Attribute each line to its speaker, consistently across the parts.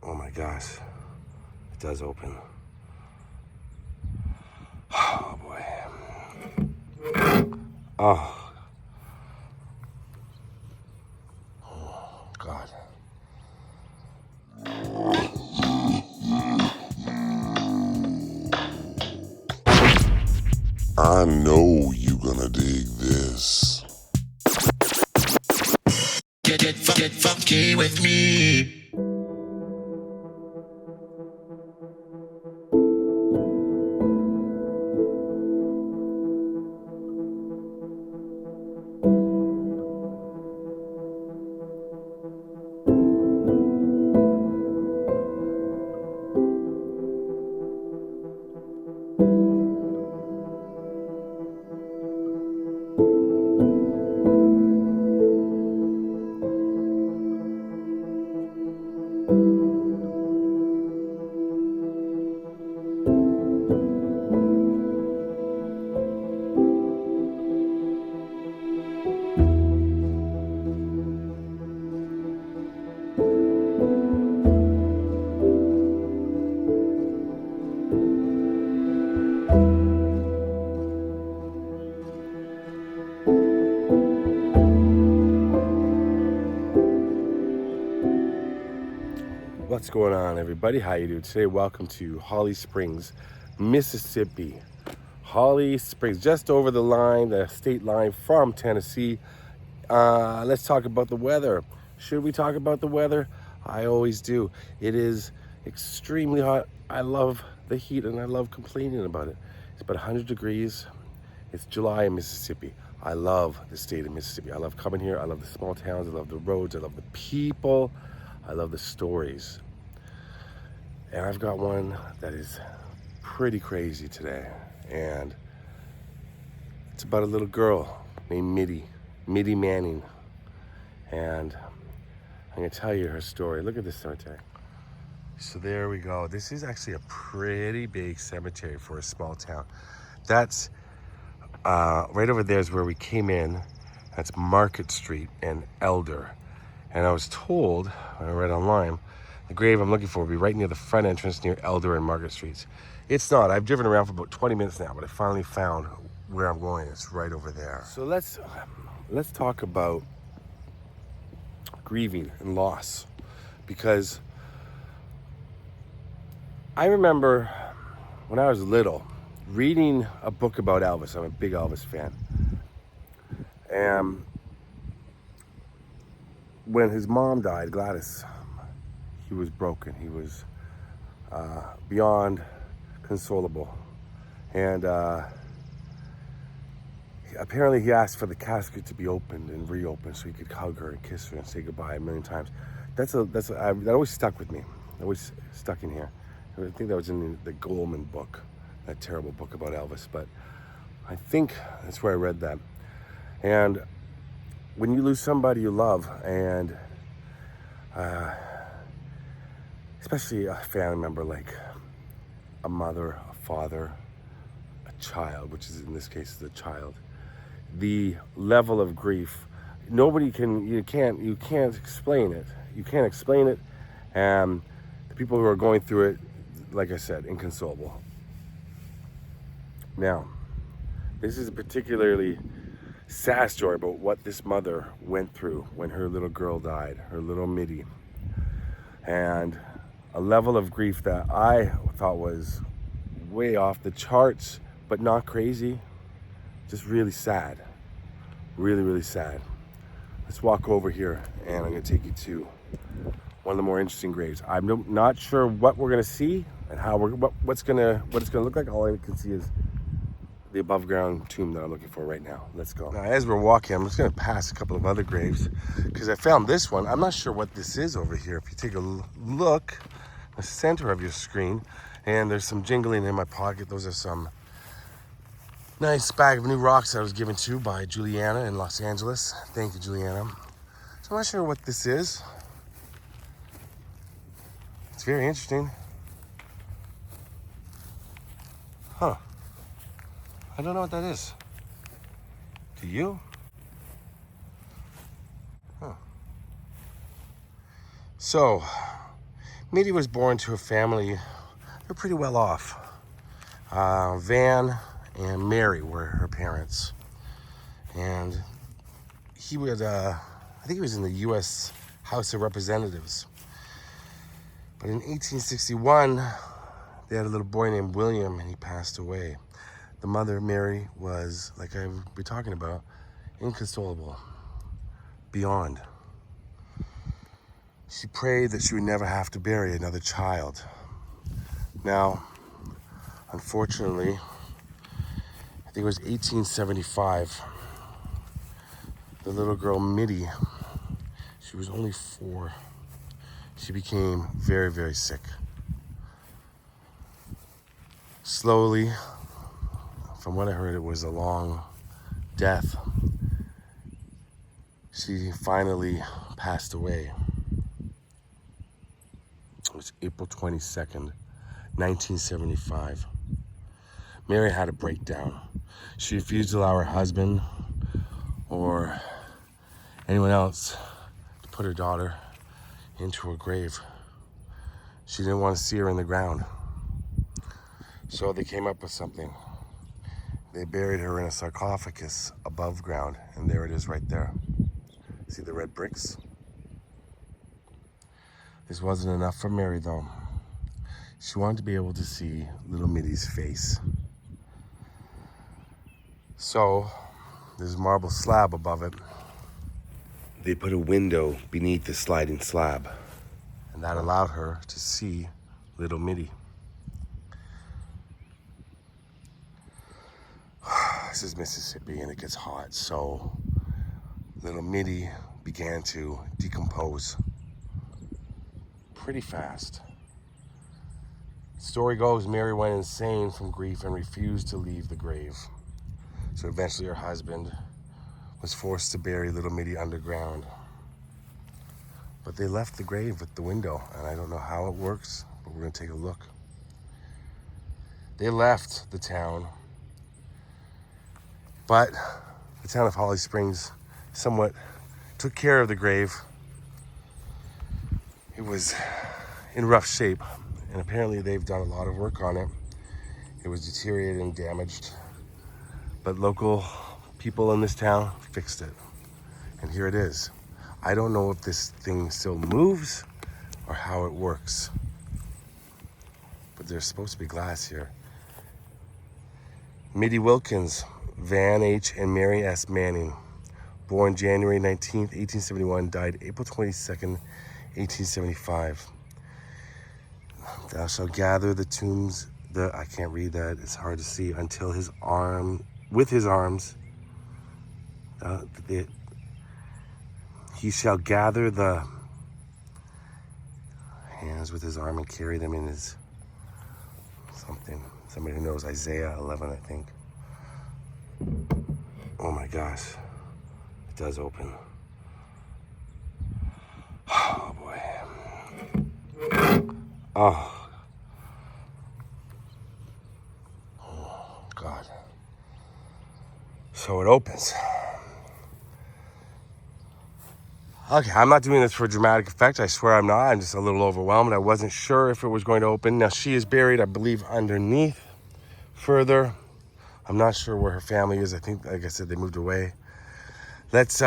Speaker 1: Oh my gosh, it does open. Oh boy. Oh. Oh God.
Speaker 2: I know you gonna dig this.
Speaker 3: Get funky with me.
Speaker 1: What's going on, everybody? How you doing today? Welcome to Holly Springs, Mississippi. Holly Springs, just over the line, the state line from Tennessee. Let's talk about the weather. Should we talk about the weather? I always do. It is extremely hot. I love the heat and I love complaining about it. It's about 100 degrees. It's July in Mississippi. I love the state of Mississippi. I love coming here. I love the small towns. I love the roads. I love the people. I love the stories. And I've got one that is pretty crazy today. And it's about a little girl named Midi Manning. And I'm gonna tell you her story. Look at this cemetery. So there we go. This is actually a pretty big cemetery for a small town. That's right over there is where we came in. That's Market Street and Elder. And I was told, when I read online, the grave I'm looking for will be right near the front entrance near Elder and Market Streets. It's not. I've driven around for about 20 minutes now, but I finally found where I'm going. It's right over there. So let's talk about grieving and loss, because I remember when I was little reading a book about Elvis. I'm a big Elvis fan. And when his mom died, Gladys, he was broken. He was beyond consolable. And apparently he asked for the casket to be opened and reopened so he could hug her and kiss her and say goodbye a million times. That always stuck with me. Always stuck in here. I think that was in the Goldman book, that terrible book about Elvis. But I think that's where I read that. And when you lose somebody you love, and especially a family member like a mother, a father, a child, which is in this case the child, the level of grief, you can't explain it. You can't explain it. And the people who are going through it, like I said, inconsolable. Now, this is a particularly sad story about what this mother went through when her little girl died, her little Mittie. And a level of grief that I thought was way off the charts, but not crazy, just really sad. Really, really sad. Let's walk over here and I'm gonna take you to one of the more interesting graves. I'm not sure what we're gonna see and how what it's gonna look like. All I can see is the above ground tomb that I'm looking for right now. Let's go. Now, as we're walking, I'm just gonna pass a couple of other graves because I found this one. I'm not sure what this is over here. If you take a look, the center of your screen, and there's some jingling in my pocket. Those are some nice bag of new rocks I was given to by Juliana in Los Angeles. Thank you, Juliana. So I'm not sure what this is. It's very interesting. Huh. I don't know what that is. Do you? So, Mittie was born to a family, they're pretty well off. Van and Mary were her parents. And he would, I think he was in the U.S. House of Representatives. But in 1861, they had a little boy named William, and he passed away. The mother, Mary, was, like I've been talking about, inconsolable, beyond. She prayed that she would never have to bury another child. Now, unfortunately, I think it was 1875, the little girl Mittie, she was only 4. She became very, very sick. Slowly, from what I heard, it was a long death. She finally passed away. It was April 22nd, 1975. Mary had a breakdown. She refused to allow her husband or anyone else to put her daughter into her grave. She didn't want to see her in the ground. So they came up with something. They buried her in a sarcophagus above ground, and there it is right there. See the red bricks? This wasn't enough for Mary, though. She wanted to be able to see little Mittie's face. So there's a marble slab above it. They put a window beneath the sliding slab, and that allowed her to see little Mittie. This is Mississippi, and it gets hot, so little Mittie began to decompose pretty fast. Story goes, Mary went insane from grief and refused to leave the grave. So eventually her husband was forced to bury little Mittie underground. But they left the grave with the window, and I don't know how it works, but we're gonna take a look. They left the town, but the town of Holly Springs somewhat took care of the grave. It was in rough shape, and apparently they've done a lot of work on it. It was deteriorated and damaged, but local people in this town fixed it, and here it is. I don't know if this thing still moves or how it works, but there's supposed to be glass here. Mittie Wilkins, Van H. and Mary S. Manning, born January 19th, 1871, died April 22nd, 1875. Thou shalt gather the tombs, I can't read that, it's hard to see, until his arm, with his arms, he shall gather the hands with his arm and carry them in his something. Somebody who knows Isaiah 11, I think. Oh my gosh, it does open. Oh boy. Oh God. So it opens. Okay, I'm not doing this for dramatic effect. I swear I'm not. I'm just a little overwhelmed. I wasn't sure if it was going to open. Now, she is buried, I believe, underneath further. I'm not sure where her family is. I think, like I said, they moved away. Let's,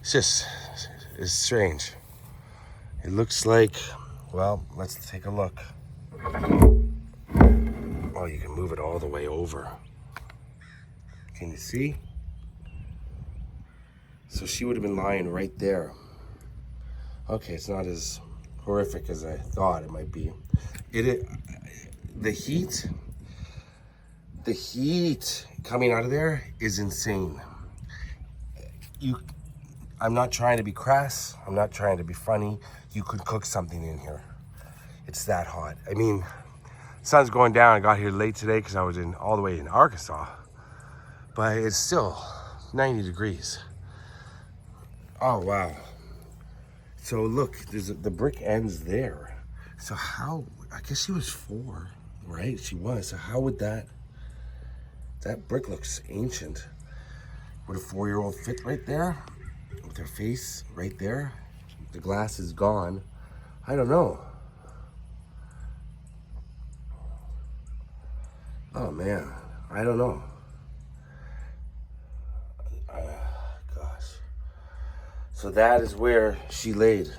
Speaker 1: it's strange. It looks like, well, let's take a look. Oh, you can move it all the way over. Can you see? So she would have been lying right there. Okay, it's not as horrific as I thought it might be. The heat coming out of there is insane. I'm not trying to be crass. I'm not trying to be funny. You could cook something in here. It's that hot. I mean, sun's going down. I got here late today because I was all the way in Arkansas. But it's still 90 degrees. Oh, wow. So look, the brick ends there. So how, I guess she was 4, right? She was. So how would that brick looks ancient. Would a 4-year-old fit right there? With her face right there? The glass is gone. I don't know. Oh man, I don't know. Gosh. So that is where she laid.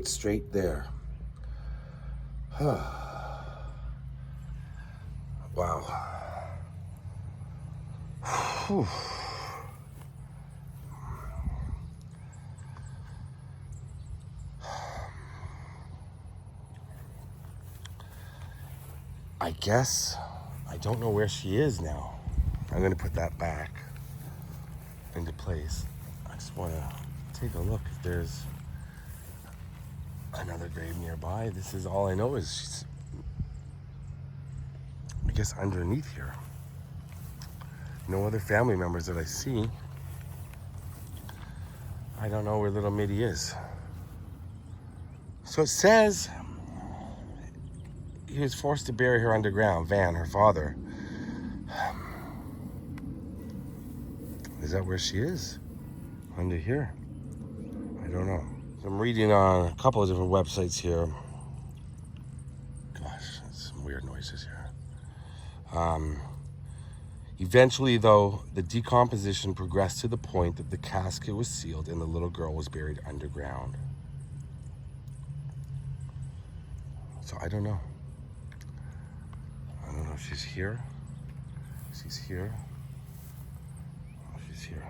Speaker 1: Straight there. Wow. Whew. I guess I don't know where she is now. I'm gonna put that back into place. I just wanna take a look if there's another grave nearby. This is all I know is she's, I guess, underneath here. No other family members that I see. I don't know where little Mittie is. So it says he was forced to bury her underground. Van, her father. Is that where she is? Under here? I don't know. So I'm reading on a couple of different websites here. Gosh, that's some weird noises here. Eventually, though, the decomposition progressed to the point that the casket was sealed and the little girl was buried underground. So I don't know. I don't know if she's here. She's here. Oh, she's here.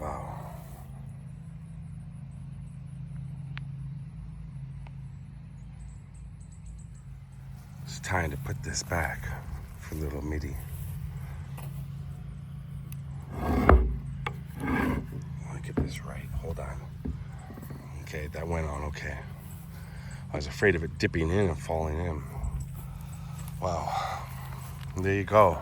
Speaker 1: Wow. It's time to put this back for little Mittie. Let me get this right. Hold on. Okay, that went on okay. I was afraid of it dipping in and falling in. Wow. There you go.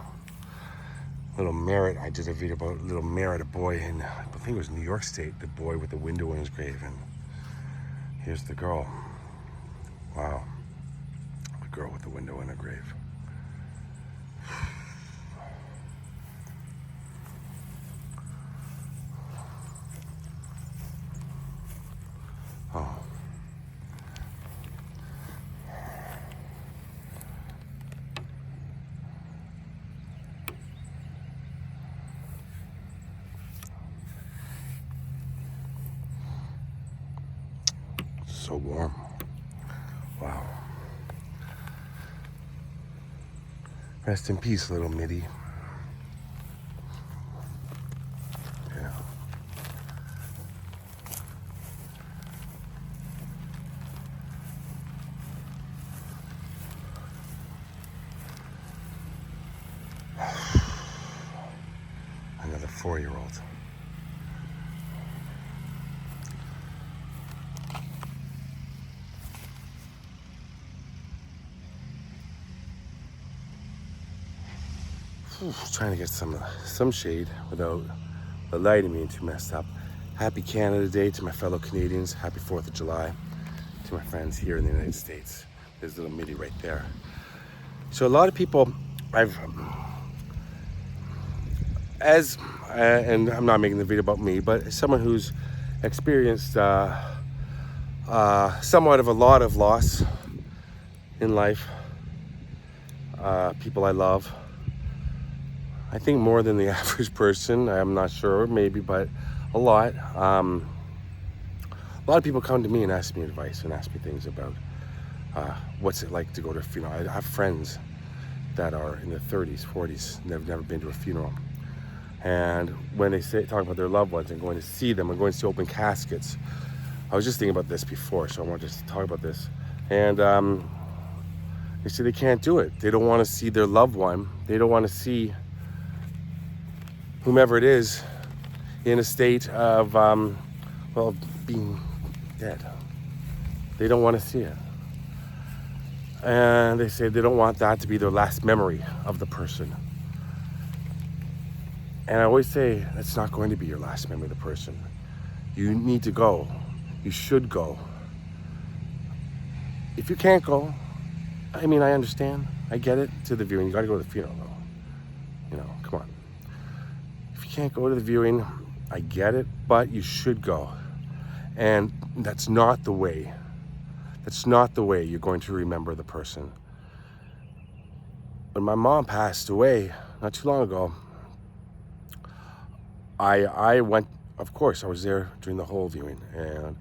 Speaker 1: Little Merritt. I did a video about little Merritt, a boy in, I think it was New York State, the boy with the window in his grave. And here's the girl. Wow. The girl with the window in her grave. Oh. So warm. Wow. Rest in peace, little Mittie. Yeah. Another 4-year-old. Trying to get some shade without the lighting being too messed up. Happy Canada Day to my fellow Canadians. Happy 4th of July to my friends here in the United States. There's little Mittie right there. So a lot of people, and I'm not making the video about me, but as someone who's experienced somewhat of a lot of loss in life, people I love, I think more than the average person. I'm not sure, maybe, but a lot. A lot of people come to me and ask me advice and ask me things about what's it like to go to a funeral. I have friends that are in their 30s, 40s, and they've never been to a funeral. And when they talk about their loved ones and going to see them and going to see open caskets, I was just thinking about this before, so I wanted to talk about this. And they say they can't do it. They don't want to see their loved one. They don't want to see whomever it is in a state of, being dead. They don't want to see it. And they say they don't want that to be their last memory of the person. And I always say, that's not going to be your last memory of the person. You need to go. You should go. If you can't go, I mean, I understand. I get it, to the viewing. You got to go to the funeral, though. You know, come on. If you can't go to the viewing, I get it, but you should go. And that's not the way. That's not the way you're going to remember the person. When my mom passed away not too long ago, I went, of course, I was there during the whole viewing. And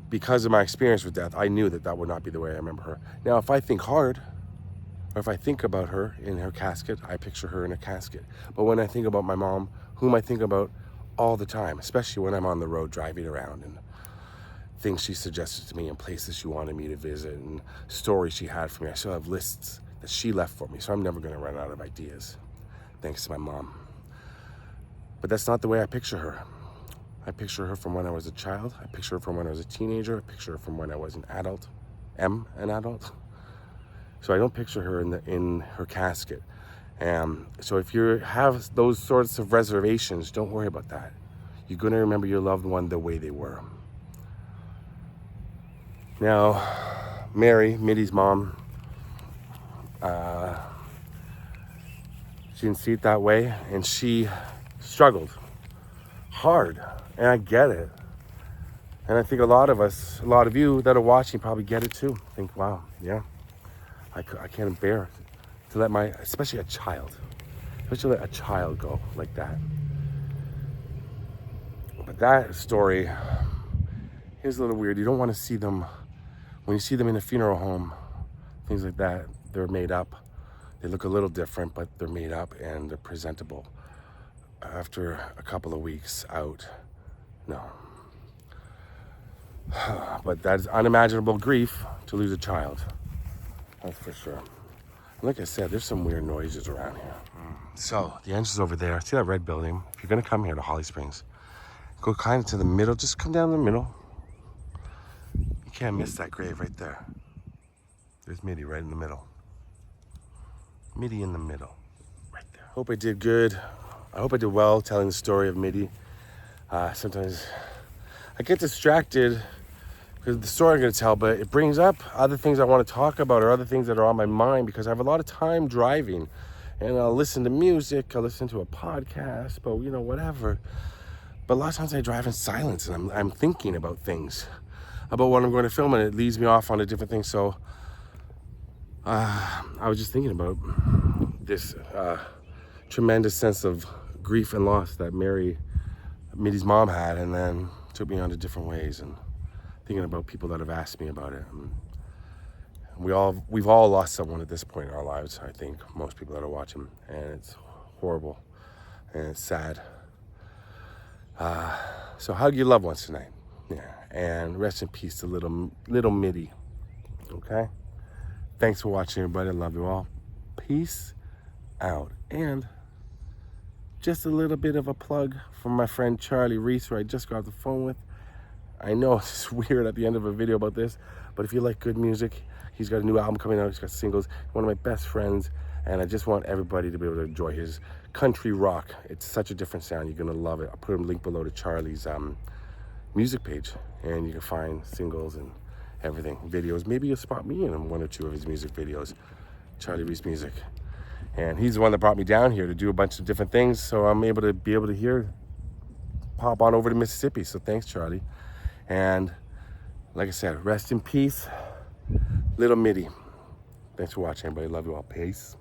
Speaker 1: because of my experience with death, I knew that that would not be the way I remember her. Now, if I think hard, or if I think about her in her casket, I picture her in a casket. But when I think about my mom, whom I think about all the time, especially when I'm on the road driving around, and things she suggested to me and places she wanted me to visit and stories she had for me, I still have lists that she left for me, so I'm never going to run out of ideas, thanks to my mom. But that's not the way I picture her. I picture her from when I was a child. I picture her from when I was a teenager. I picture her from when I was an adult. An adult. So I don't picture her in her casket. So if you have those sorts of reservations, don't worry about that. You're going to remember your loved one the way they were. Now, Mary, Mittie's mom, she didn't see it that way, and she struggled hard, and I get it. And I think a lot of us, a lot of you that are watching probably get it too. Think, wow, yeah, I can't bear to let especially a child go like that. But that story is a little weird. You don't want to see them, when you see them in a funeral home, things like that, they're made up. They look a little different, but they're made up and they're presentable. After a couple of weeks out, no. But that's unimaginable grief to lose a child. That's for sure. Like I said, there's some weird noises around here. So the entrance over there. See that red building? If you're gonna come here to Holly Springs, go kind of to the middle. Just come down the middle. You can't miss that grave right there. There's Mittie right in the middle. Mittie in the middle, right there. Hope I did good. I hope I did well telling the story of Mittie. Sometimes I get distracted because the story I'm going to tell, but it brings up other things I want to talk about or other things that are on my mind because I have a lot of time driving and I'll listen to music, I'll listen to a podcast, but whatever. But a lot of times I drive in silence and I'm thinking about things, about what I'm going to film, and it leads me off on a different thing. So I was just thinking about this tremendous sense of grief and loss that Mittie's mom had, and then took me on to different ways, and thinking about people that have asked me about it. And we've all lost someone at this point in our lives, I think, most people that are watching, and it's horrible and it's sad. So hug your loved ones tonight, yeah, and rest in peace to little Mittie. Okay, thanks for watching, everybody. I love you all. Peace out. And just a little bit of a plug from my friend Charlie Reese, who I just got off the phone with. I know it's weird at the end of a video about this, but if you like good music, he's got a new album coming out, he's got singles, one of my best friends, and I just want everybody to be able to enjoy his country rock. It's such a different sound, you're gonna love it. I'll put a link below to Charlie's music page, and you can find singles and everything, videos. Maybe you'll spot me in one or two of his music videos, Charlie Reese Music. And he's the one that brought me down here to do a bunch of different things, so I'm able to hear, pop on over to Mississippi. So thanks, Charlie. And like I said, rest in peace, little Mittie. Thanks for watching, everybody. Love you all. Peace.